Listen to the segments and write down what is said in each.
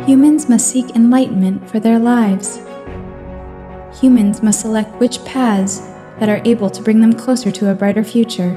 Humans must seek enlightenment for their lives. Humans must select which paths that are able to bring them closer to a brighter future.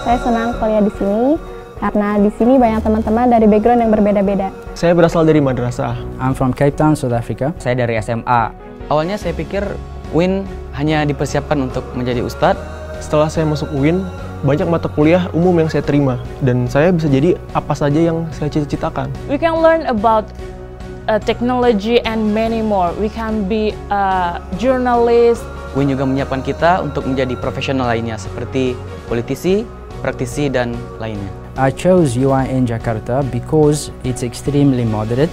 Saya senang kuliah di sini karena di sini banyak teman-teman dari background yang berbeda-beda. Saya berasal dari madrasah. I'm from Cape Town, South Africa. Saya dari SMA. Awalnya saya pikir UIN hanya dipersiapkan untuk menjadi ustadz. Setelah saya masuk UIN, banyak mata kuliah umum yang saya terima. Dan saya bisa jadi apa saja yang saya cita-citakan. We can learn about technology and many more. We can be a journalist. UIN juga menyiapkan kita untuk menjadi profesional lainnya seperti politisi, praktisi, dan lainnya. I chose UIN Jakarta because it's extremely moderate,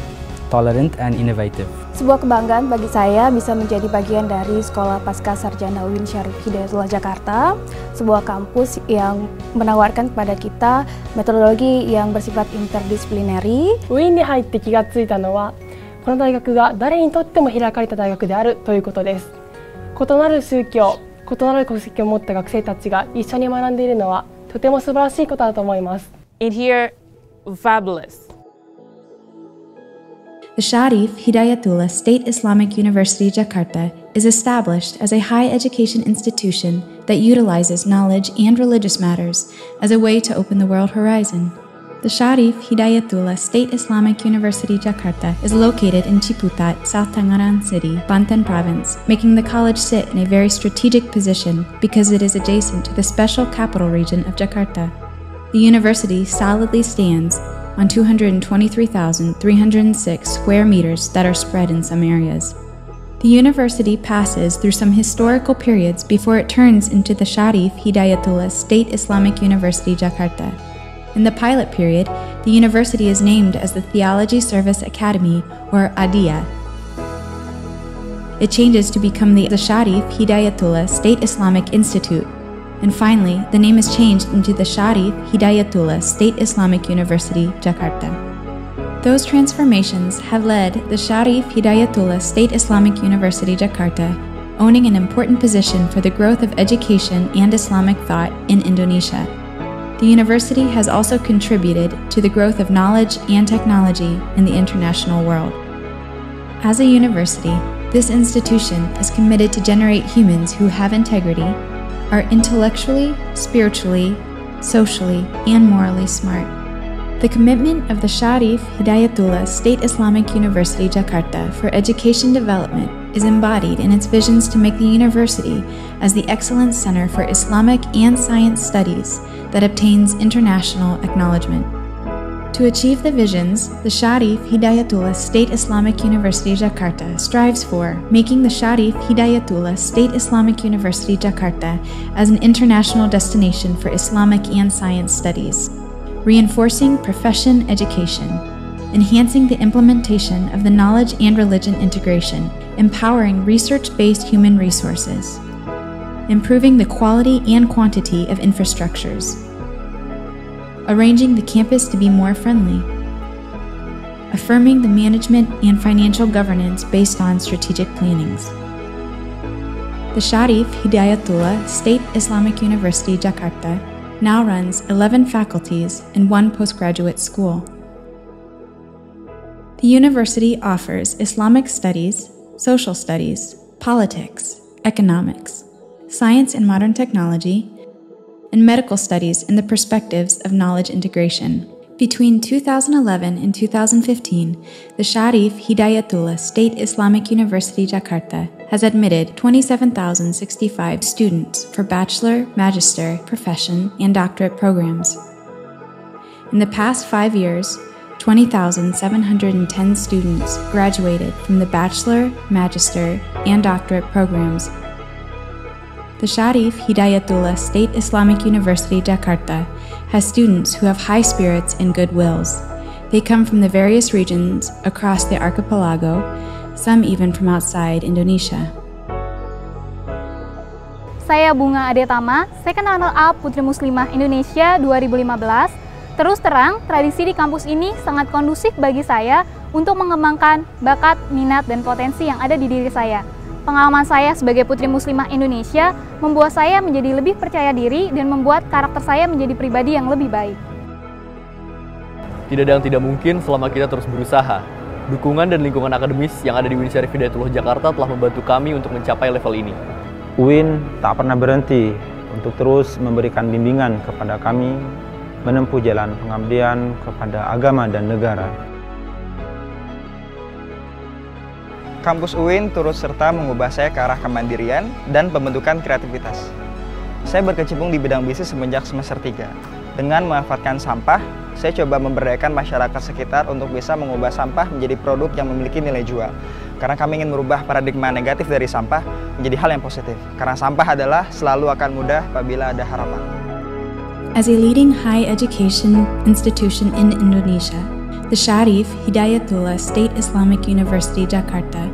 tolerant, and innovative. Sebuah kebanggaan bagi saya bisa menjadi bagian dari Sekolah Pasca Sarjana UIN Syarif Hidayatullah Jakarta, sebuah kampus yang menawarkan kepada kita metodologi yang bersifat interdisciplinary. UIN に入って気がついたのは、この大学が誰にとっても開かれた大学であるということです。異なる宗教、異なる国籍を持った学生たちが一緒に学んでいるのはとても素晴らしいことだと思います。In here, fabulous. The Sharif Hidayatullah State Islamic University Jakarta is established as a higher education institution that utilizes knowledge and religious matters as a way to open the world horizon. The Sharif Hidayatullah State Islamic University Jakarta is located in Ciputat, South Tangerang City, Banten Province, making the college sit in a very strategic position because it is adjacent to the special capital region of Jakarta. The university solidly stands on 223,306 square meters that are spread in some areas. The university passes through some historical periods before it turns into the Sharif Hidayatullah State Islamic University Jakarta. In the pilot period, the university is named as the Theology Service Academy, or ADIA. It changes to become the Sharif Hidayatullah State Islamic Institute. And finally, the name is changed into the Sharif Hidayatullah State Islamic University, Jakarta. Those transformations have led the Sharif Hidayatullah State Islamic University, Jakarta, owning an important position for the growth of education and Islamic thought in Indonesia. The university has also contributed to the growth of knowledge and technology in the international world. As a university, this institution is committed to generate humans who have integrity, are intellectually, spiritually, socially, and morally smart. The commitment of the Sharif Hidayatullah State Islamic University Jakarta for education development is embodied in its visions to make the university as the excellence center for Islamic and science studies that obtains international acknowledgement. To achieve the visions, the Sharif Hidayatullah State Islamic University Jakarta strives for making the Sharif Hidayatullah State Islamic University Jakarta as an international destination for Islamic and science studies, reinforcing profession education, enhancing the implementation of the knowledge and religion integration, empowering research-based human resources, improving the quality and quantity of infrastructures, arranging the campus to be more friendly, affirming the management and financial governance based on strategic plannings. The Sharif Hidayatullah State Islamic University Jakarta now runs 11 faculties and 1 postgraduate school. The university offers Islamic studies, social studies, politics, economics, science and modern technology, and medical studies in the perspectives of knowledge integration. Between 2011 and 2015, the Sharif Hidayatullah State Islamic University Jakarta has admitted 27,065 students for bachelor, magister, profession, and doctorate programs. In the past 5 years, 20,710 students graduated from the bachelor, magister, and doctorate programs. The Sharif Hidayatullah State Islamic University Jakarta has students who have high spirits and good wills. They come from the various regions across the archipelago, some even from outside Indonesia. saya Bunga Adetama, Second Runner-up Putri Muslimah Indonesia 2015. Terus terang, tradisi di kampus ini sangat kondusif bagi saya untuk mengembangkan bakat, minat, dan potensi yang ada di diri saya. Pengalaman saya sebagai Putri Muslimah Indonesia membuat saya menjadi lebih percaya diri dan membuat karakter saya menjadi pribadi yang lebih baik. Tidak ada yang tidak mungkin selama kita terus berusaha. Dukungan dan lingkungan akademis yang ada di UIN Syarif Hidayatullah Jakarta telah membantu kami untuk mencapai level ini. UIN tak pernah berhenti untuk terus memberikan bimbingan kepada kami menempuh jalan pengabdian kepada agama dan negara. Kampus UIN turut serta mengubah saya ke arah kemandirian dan pembentukan kreativitas. Saya berkecimpung di bidang bisnis semenjak semester 3. Dengan memanfaatkan sampah, saya coba memberdayakan masyarakat sekitar untuk bisa mengubah sampah menjadi produk yang memiliki nilai jual. Karena kami ingin merubah paradigma negatif dari sampah menjadi hal yang positif. Karena sampah adalah selalu akan mudah apabila ada harapan. As a leading higher education institution in Indonesia, the Syarif Hidayatullah State Islamic University Jakarta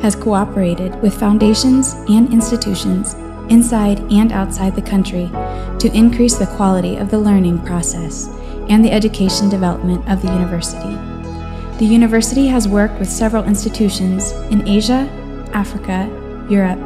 has cooperated with foundations and institutions inside and outside the country to increase the quality of the learning process and the education development of the university. The university has worked with several institutions in Asia, Africa, Europe,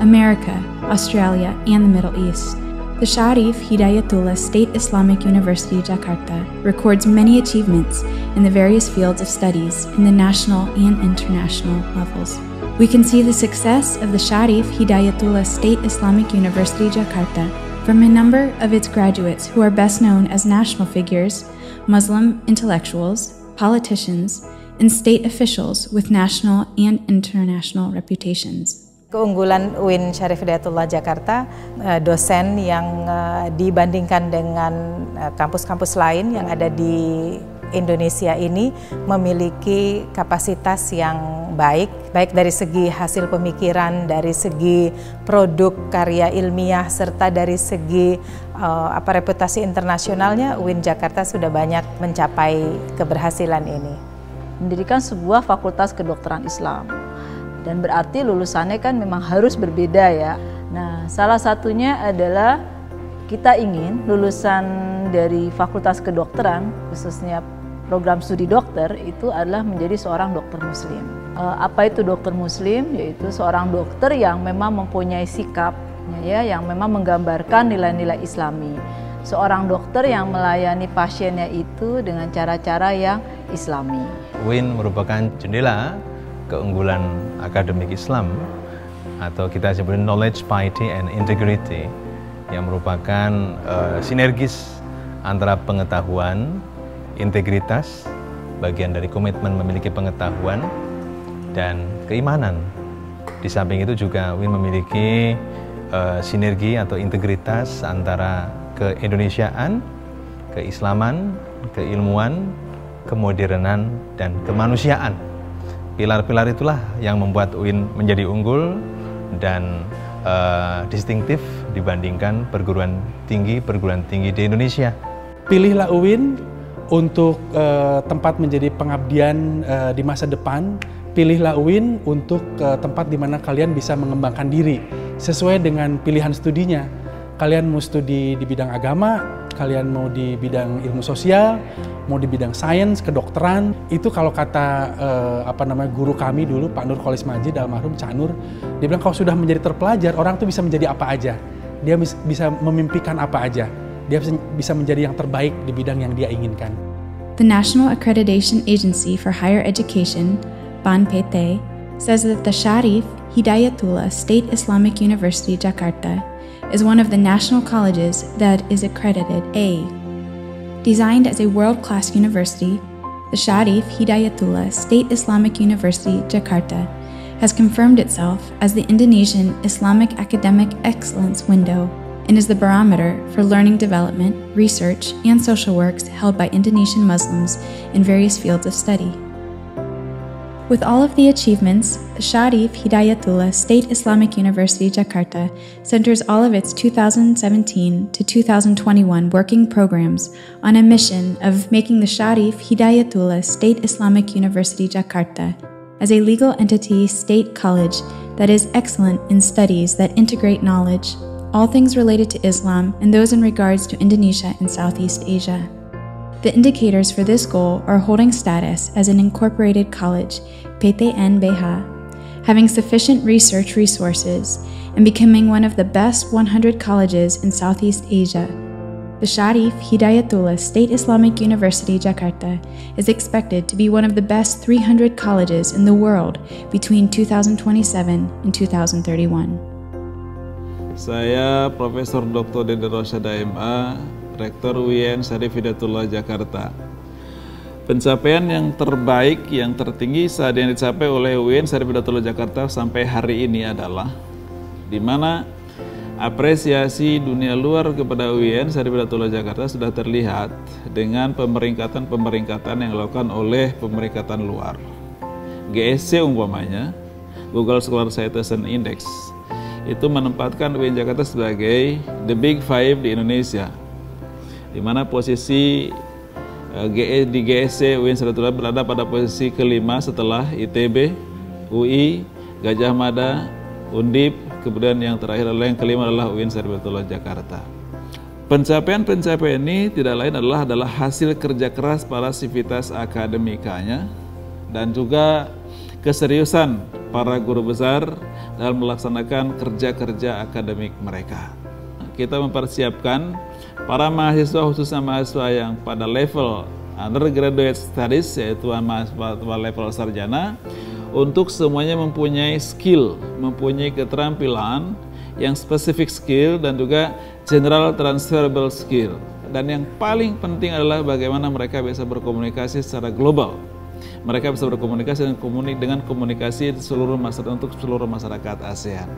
America, Australia, and the Middle East. The Syarif Hidayatullah State Islamic University Jakarta records many achievements in the various fields of studies in the national and international levels. We can see the success of the Syarif Hidayatullah State Islamic University Jakarta from a number of its graduates who are best known as national figures, Muslim intellectuals, politicians, and state officials with national and international reputations. Keunggulan UIN Syarif Hidayatullah Jakarta, dosen yang dibandingkan dengan kampus-kampus lain yang ada di Indonesia ini memiliki kapasitas yang baik dari segi hasil pemikiran, dari segi produk karya ilmiah, serta dari segi reputasi internasionalnya. UIN Jakarta sudah banyak mencapai keberhasilan ini. Mendirikan sebuah fakultas kedokteran Islam. Dan berarti lulusannya kan memang harus berbeda ya. Nah, salah satunya adalah kita ingin lulusan dari Fakultas Kedokteran, khususnya program studi dokter, itu adalah menjadi seorang dokter muslim. Apa itu dokter muslim? Yaitu seorang dokter yang memang mempunyai sikap, ya, yang memang menggambarkan nilai-nilai Islami. Seorang dokter yang melayani pasiennya itu dengan cara-cara yang Islami. UIN merupakan jendela keunggulan akademik Islam atau kita sebut knowledge, piety, and integrity yang merupakan sinergis antara pengetahuan, integritas, bagian dari komitmen memiliki pengetahuan, dan keimanan. Di samping itu juga UIN memiliki sinergi atau integritas antara keindonesiaan, keislaman, keilmuan, kemodernan, dan kemanusiaan. Pilar-pilar itulah yang membuat UIN menjadi unggul dan distintif dibandingkan perguruan tinggi di Indonesia. Pilihlah UIN untuk tempat menjadi pengabdian di masa depan. Pilihlah UIN untuk tempat di mana kalian bisa mengembangkan diri sesuai dengan pilihan studinya. Kalian mau studi di bidang agama, kalian mau di bidang ilmu sosial, mau di bidang sains, kedokteran. Itu kalau kata guru kami dulu, Pak Nur Kholis Majid, almarhum Cak Nur, dia bilang kalau sudah menjadi terpelajar, orang tuh bisa menjadi apa aja. Dia bisa memimpikan apa aja. Dia bisa menjadi yang terbaik di bidang yang dia inginkan. The National Accreditation Agency for Higher Education, BANPT, says that the Syarif Hidayatullah State Islamic University Jakarta is one of the national colleges that is accredited A. Designed as a world-class university, the Syarif Hidayatullah State Islamic University Jakarta has confirmed itself as the Indonesian Islamic academic excellence window and is the barometer for learning development, research, and social works held by Indonesian Muslims in various fields of study. With all of the achievements, the Syarif Hidayatullah State Islamic University Jakarta centers all of its 2017 to 2021 working programs on a mission of making the Syarif Hidayatullah State Islamic University Jakarta as a legal entity state college that is excellent in studies that integrate knowledge, all things related to Islam and those in regards to Indonesia and Southeast Asia. The indicators for this goal are holding status as an incorporated college, PTN-BH, having sufficient research resources, and becoming one of the best 100 colleges in Southeast Asia. The Sharif Hidayatullah State Islamic University Jakarta is expected to be one of the best 300 colleges in the world between 2027 and 2031. Saya Profesor Dr. Dede Rosyada MA, Rektor UIN Syarif Hidayatullah Jakarta. Pencapaian yang terbaik, yang tertinggi saat yang dicapai oleh UIN Syarif Hidayatullah Jakarta sampai hari ini adalah di mana apresiasi dunia luar kepada UIN Syarif Hidayatullah Jakarta sudah terlihat dengan pemeringkatan yang dilakukan oleh pemeringkatan luar. GSC umpamanya, Google Scholar Citation Index, itu menempatkan UIN Jakarta sebagai the Big Five di Indonesia, di mana posisi di GSC UIN Syarif Hidayatullah berada pada posisi kelima setelah ITB, UI, Gajah Mada, Undip, kemudian yang terakhir adalah yang kelima adalah UIN Syarif Hidayatullah Jakarta. Pencapaian-pencapaian ini tidak lain adalah hasil kerja keras para sivitas akademikanya dan juga keseriusan para guru besar dalam melaksanakan kerja-kerja akademik mereka. Kita mempersiapkan para mahasiswa, khususnya mahasiswa yang pada level undergraduate studies, yaitu mahasiswa level sarjana, untuk semuanya mempunyai skill, mempunyai keterampilan yang spesifik skill dan juga general transferable skill. Dan yang paling penting adalah bagaimana mereka bisa berkomunikasi secara global. Mereka bisa berkomunikasi dengan komunikasi untuk seluruh masyarakat ASEAN.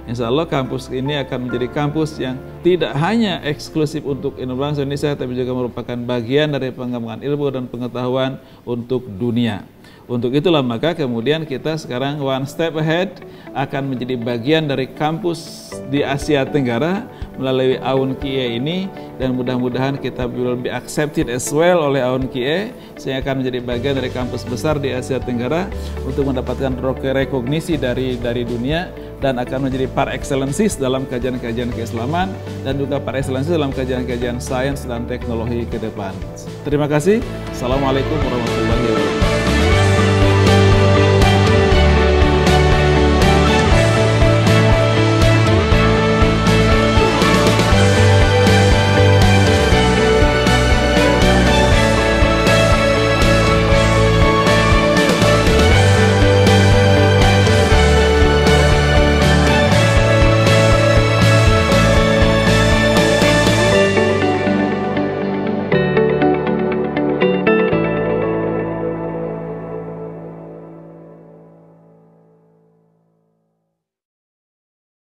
Insya Allah kampus ini akan menjadi kampus yang tidak hanya eksklusif untuk Indonesia, tapi juga merupakan bagian dari pengembangan ilmu dan pengetahuan untuk dunia. Untuk itulah maka kemudian kita sekarang one step ahead akan menjadi bagian dari kampus di Asia Tenggara melalui AUNQIE ini, dan mudah-mudahan kita will be accepted as well oleh AUNQIE sehingga akan menjadi bagian dari kampus besar di Asia Tenggara untuk mendapatkan rekognisi dari dunia dan akan menjadi par excellences dalam kajian-kajian keislaman dan juga par excellences dalam kajian-kajian sains dan teknologi ke depan. Terima kasih. Assalamualaikum warahmatullahi wabarakatuh.